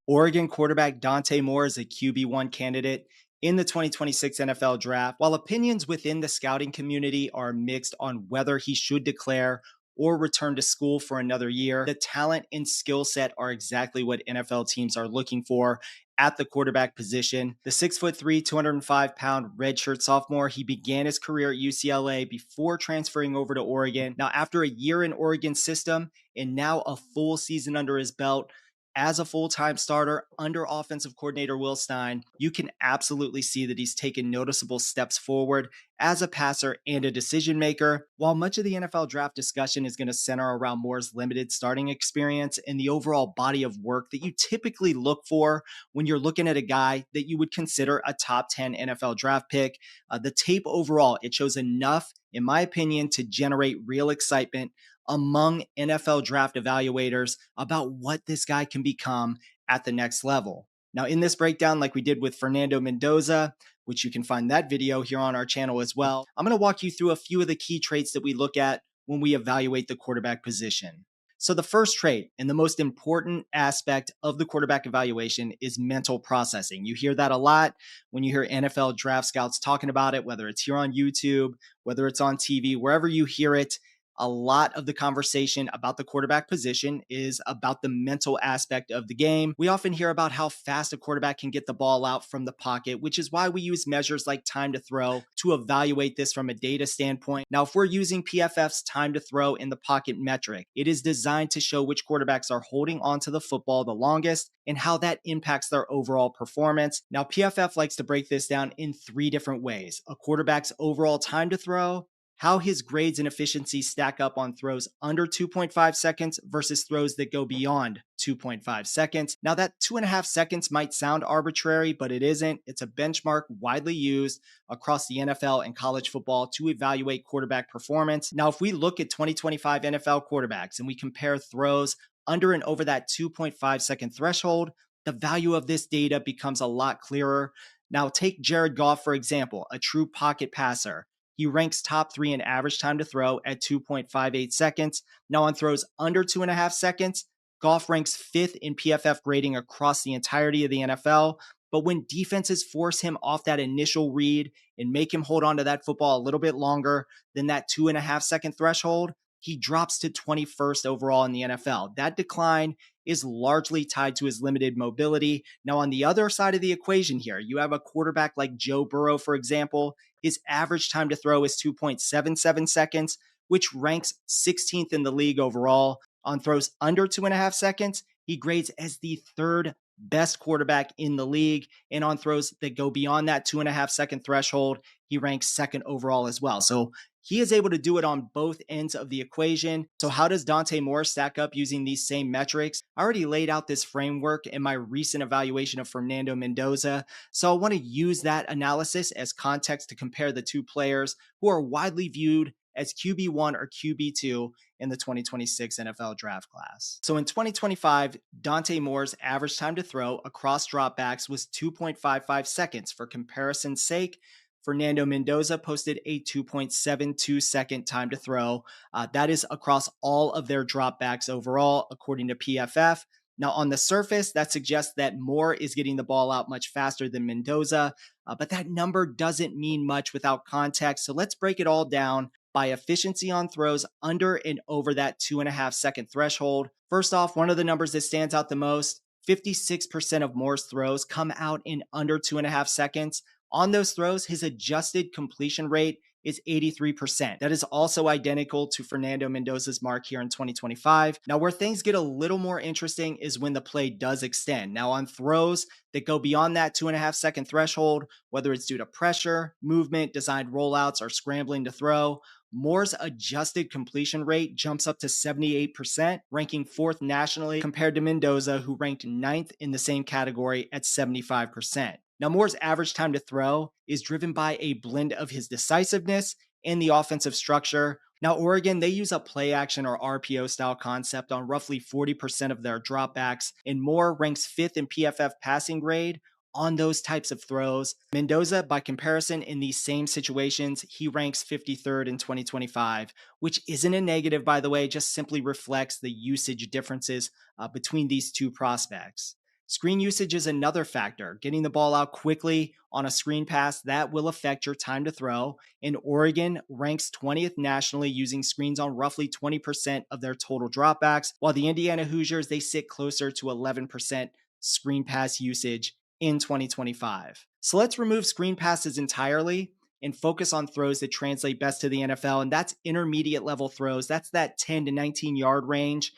Oregon quarterback Dante Moore is a QB1 candidate in the 2026 NFL draft. While opinions within the scouting community are mixed on whether he should declare or return to school for another year, the talent and skill set are exactly what NFL teams are looking for at the quarterback position. The 6'3", 205-pound redshirt sophomore, he began his career at UCLA before transferring over to Oregon. Now, after a year in Oregon's system and now a full season under his belt, as a full-time starter under offensive coordinator Will Stein, you can absolutely see that he's taken noticeable steps forward as a passer and a decision maker. While much of the NFL draft discussion is going to center around Moore's limited starting experience and the overall body of work that you typically look for when you're looking at a guy that you would consider a top 10 NFL draft pick, the tape overall, it shows enough, in my opinion, to generate real excitement among NFL draft evaluators about what this guy can become at the next level. Now, in this breakdown, like we did with Fernando Mendoza, which you can find that video here on our channel as well, I'm going to walk you through a few of the key traits that we look at when we evaluate the quarterback position. So the first trait and the most important aspect of the quarterback evaluation is mental processing. You hear that a lot when you hear NFL draft scouts talking about it, whether it's here on YouTube, whether it's on TV, wherever you hear it. A lot of the conversation about the quarterback position is about the mental aspect of the game. We often hear about how fast a quarterback can get the ball out from the pocket, which is why we use measures like time to throw to evaluate this from a data standpoint. Now, if we're using PFF's time to throw in the pocket metric, it is designed to show which quarterbacks are holding onto the football the longest and how that impacts their overall performance. Now, PFF likes to break this down in three different ways: a quarterback's overall time to throw, how his grades and efficiency stack up on throws under 2.5 seconds versus throws that go beyond 2.5 seconds. Now, that 2.5 seconds might sound arbitrary, but it isn't. It's a benchmark widely used across the NFL and college football to evaluate quarterback performance. Now, if we look at 2025 NFL quarterbacks and we compare throws under and over that 2.5 second threshold, the value of this data becomes a lot clearer. Now, take Jared Goff, for example, a true pocket passer. He ranks top 3 in average time to throw at 2.58 seconds. Now, on throws under 2.5 seconds, Goff ranks 5th in PFF grading across the entirety of the NFL. But when defenses force him off that initial read and make him hold on to that football a little bit longer than that 2.5 second threshold, he drops to 21st overall in the NFL. That decline is largely tied to his limited mobility. Now, on the other side of the equation here, you have a quarterback like Joe Burrow, for example. His average time to throw is 2.77 seconds, which ranks 16th in the league overall. On throws under 2.5 seconds, he grades as the 3rd best quarterback in the league. And on throws that go beyond that 2.5 second threshold, he ranks 2nd overall as well. So he is able to do it on both ends of the equation. So how does Dante Moore stack up using these same metrics? I already laid out this framework in my recent evaluation of Fernando Mendoza. So I want to use that analysis as context to compare the two players who are widely viewed as QB1 or QB2 in the 2026 NFL draft class. So in 2025, Dante Moore's average time to throw across dropbacks was 2.55 seconds. For comparison's sake, Fernando Mendoza posted a 2.72 second time to throw. That is across all of their dropbacks overall, according to PFF. Now, on the surface, that suggests that Moore is getting the ball out much faster than Mendoza, but that number doesn't mean much without context. So let's break it all down by efficiency on throws under and over that 2.5 second threshold. First off, one of the numbers that stands out the most, 56% of Moore's throws come out in under 2.5 seconds. On those throws, his adjusted completion rate is 83%. That is also identical to Fernando Mendoza's mark here in 2025. Now, where things get a little more interesting is when the play does extend. Now, on throws that go beyond that 2.5 second threshold, whether it's due to pressure, movement, designed rollouts, or scrambling to throw, Moore's adjusted completion rate jumps up to 78%, ranking 4th nationally compared to Mendoza, who ranked 9th in the same category at 75%. Now, Moore's average time to throw is driven by a blend of his decisiveness and the offensive structure. Now, Oregon, they use a play action or RPO style concept on roughly 40% of their dropbacks, and Moore ranks 5th in PFF passing grade on those types of throws. Mendoza, by comparison, in these same situations, he ranks 53rd in 2025, which isn't a negative, by the way, just simply reflects the usage differences between these two prospects. Screen usage is another factor. Getting the ball out quickly on a screen pass, that will affect your time to throw. And Oregon ranks 20th nationally using screens on roughly 20% of their total dropbacks, while the Indiana Hoosiers, they sit closer to 11% screen pass usage in 2025. So let's remove screen passes entirely and focus on throws that translate best to the NFL, and that's intermediate level throws. That's that 10 to 19 yard range.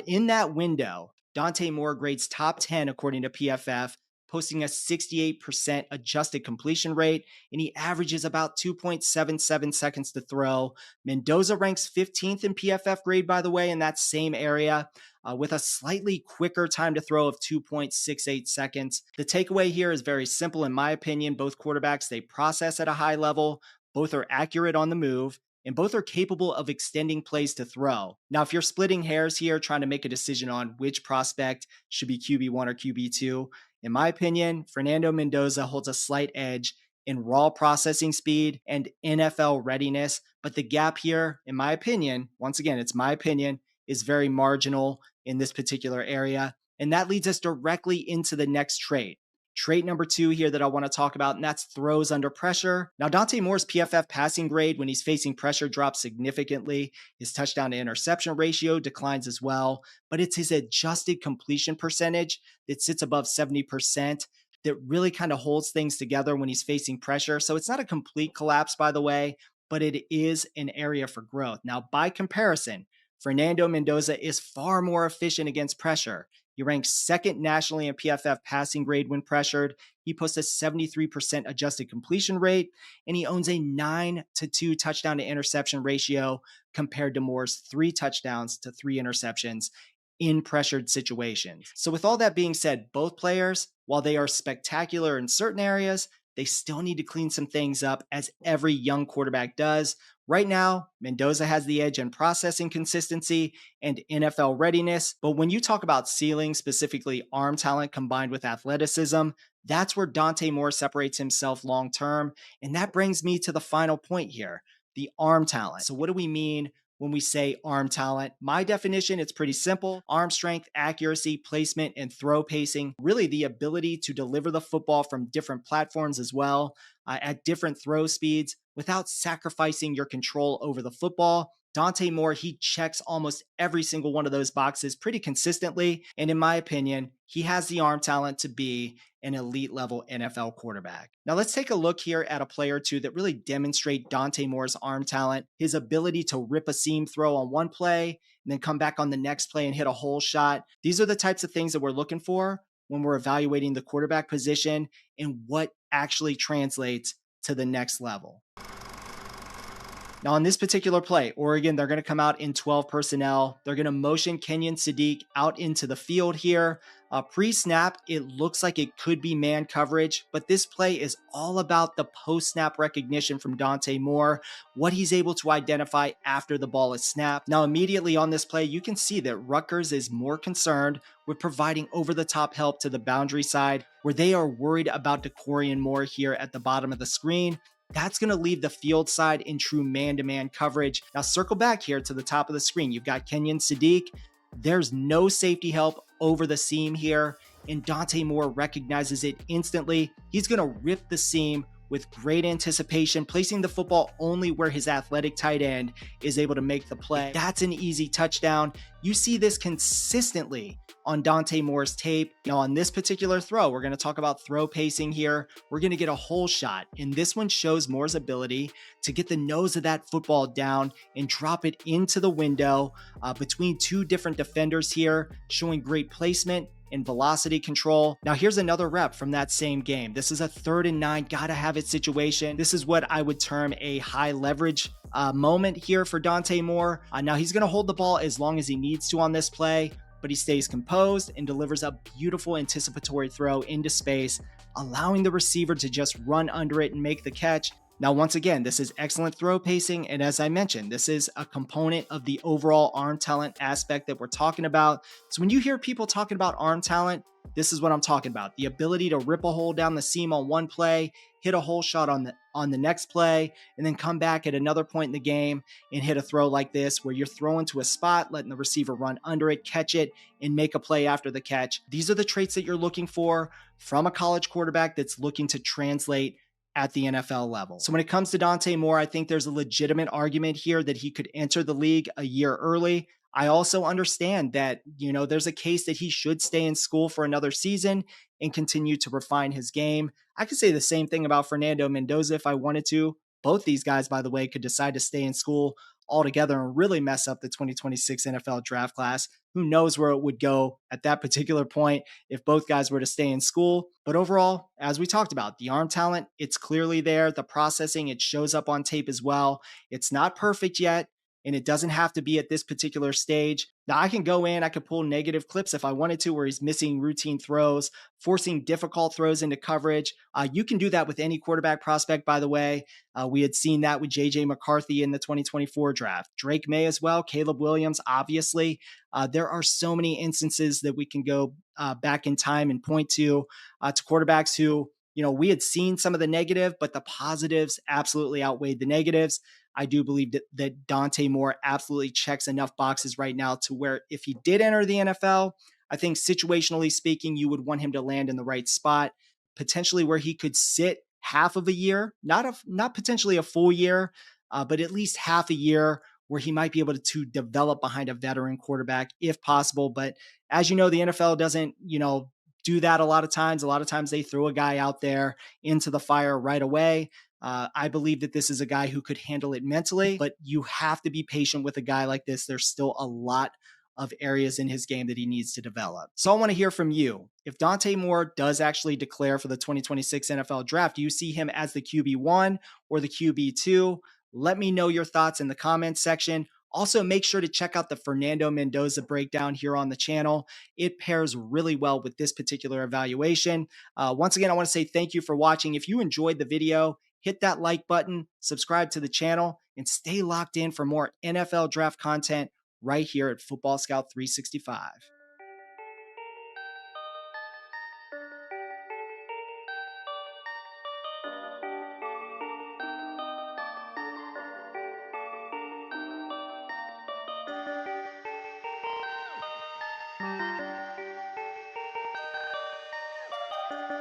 In that window, Dante Moore grades top 10 according to PFF, posting a 68% adjusted completion rate, and he averages about 2.77 seconds to throw. Mendoza ranks 15th in PFF grade, by the way, in that same area, with a slightly quicker time to throw of 2.68 seconds. The takeaway here is very simple, in my opinion. Both quarterbacks, they process at a high level, both are accurate on the move, and both are capable of extending plays to throw. Now, if you're splitting hairs here, trying to make a decision on which prospect should be QB1 or QB2, in my opinion, Fernando Mendoza holds a slight edge in raw processing speed and NFL readiness. But the gap here, in my opinion, once again, it's my opinion, is very marginal in this particular area. And that leads us directly into the next trait. Trait number 2 here that I want to talk about, and that's throws under pressure. Now, Dante Moore's PFF passing grade when he's facing pressure drops significantly. His touchdown to interception ratio declines as well, but it's his adjusted completion percentage that sits above 70% that really kind of holds things together when he's facing pressure. So it's not a complete collapse, by the way, but it is an area for growth. Now, by comparison, Fernando Mendoza is far more efficient against pressure. He ranks second nationally in PFF passing grade when pressured. He posts a 73% adjusted completion rate, and he owns a 9-2 touchdown to interception ratio compared to Moore's 3 touchdowns to 3 interceptions in pressured situations. So with all that being said, both players, while they are spectacular in certain areas, they still need to clean some things up, as every young quarterback does. Right now, Mendoza has the edge in processing consistency and NFL readiness. But when you talk about ceiling, specifically arm talent combined with athleticism, that's where Dante Moore separates himself long term. And that brings me to the final point here, the arm talent. So what do we mean when we say arm talent? My definition, it's pretty simple. Arm strength, accuracy, placement, and throw pacing. Really the ability to deliver the football from different platforms as well, at different throw speeds without sacrificing your control over the football. Dante Moore, he checks almost every single one of those boxes pretty consistently. And in my opinion, he has the arm talent to be an elite level NFL quarterback. Now let's take a look here at a play or two that really demonstrate Dante Moore's arm talent, his ability to rip a seam throw on one play and then come back on the next play and hit a hole shot. These are the types of things that we're looking for when we're evaluating the quarterback position and what actually translates to the next level. Now, on this particular play, Oregon, they're going to come out in 12 personnel. They're going to motion Kenyon Sadiq out into the field here. Pre-snap, it looks like it could be man coverage, but this play is all about the post-snap recognition from Dante Moore, what he's able to identify after the ball is snapped. Now, immediately on this play, you can see that Rutgers is more concerned with providing over-the-top help to the boundary side, where they are worried about Decorian Moore here at the bottom of the screen. That's going to leave the field side in true man-to-man coverage. Now circle back here to the top of the screen. You've got Kenyon Sadiq. There's no safety help over the seam here, and Dante Moore recognizes it instantly. He's going to rip the seam with great anticipation, placing the football only where his athletic tight end is able to make the play. That's an easy touchdown. You see this consistently on Dante Moore's tape. Now on this particular throw, we're going to talk about throw pacing here. We're going to get a hole shot, and this one shows Moore's ability to get the nose of that football down and drop it into the window between two different defenders here, showing great placement and velocity control. Now here's another rep from that same game. This is a 3rd and 9, gotta have it situation. This is what I would term a high leverage moment here for Dante Moore. Now he's gonna hold the ball as long as he needs to on this play, but he stays composed and delivers a beautiful anticipatory throw into space, allowing the receiver to just run under it and make the catch. Now, once again, this is excellent throw pacing, and as I mentioned, this is a component of the overall arm talent aspect that we're talking about. So when you hear people talking about arm talent, this is what I'm talking about. The ability to rip a hole down the seam on one play, hit a hole shot on on the next play and then come back at another point in the game and hit a throw like this where you're throwing to a spot, letting the receiver run under it, catch it, and make a play after the catch. These are the traits that you're looking for from a college quarterback that's looking to translate at the NFL level. So when it comes to Dante Moore, I think there's a legitimate argument here that he could enter the league a year early. I also understand that, there's a case that he should stay in school for another season and continue to refine his game. I could say the same thing about Fernando Mendoza if I wanted to. Both these guys, by the way, could decide to stay in school altogether and really mess up the 2026 NFL draft class. Who knows where it would go at that particular point if both guys were to stay in school. But overall, as we talked about, the arm talent, it's clearly there. The processing, it shows up on tape as well. It's not perfect yet, and it doesn't have to be at this particular stage. Now, I can go in, I could pull negative clips if I wanted to, where he's missing routine throws, forcing difficult throws into coverage. You can do that with any quarterback prospect, by the way. We had seen that with J.J. McCarthy in the 2024 draft. Drake May as well, Caleb Williams, obviously. There are so many instances that we can go back in time and point to quarterbacks who, we had seen some of the negative, but the positives absolutely outweighed the negatives. I do believe that Dante Moore absolutely checks enough boxes right now to where if he did enter the NFL, I think situationally speaking, you would want him to land in the right spot, potentially where he could sit half of a year, not potentially a full year, but at least half a year where he might be able to develop behind a veteran quarterback if possible. But as you know, the NFL doesn't, do that a lot of times. A lot of times they throw a guy out there into the fire right away. I believe that this is a guy who could handle it mentally, but you have to be patient with a guy like this. There's still a lot of areas in his game that he needs to develop. So I want to hear from you. If Dante Moore does actually declare for the 2026 NFL draft, do you see him as the QB1 or the QB2? Let me know your thoughts in the comments section. Also, make sure to check out the Fernando Mendoza breakdown here on the channel. It pairs really well with this particular evaluation. Once again, I want to say thank you for watching. If you enjoyed the video, hit that like button, subscribe to the channel, and stay locked in for more NFL draft content right here at Football Scout 365.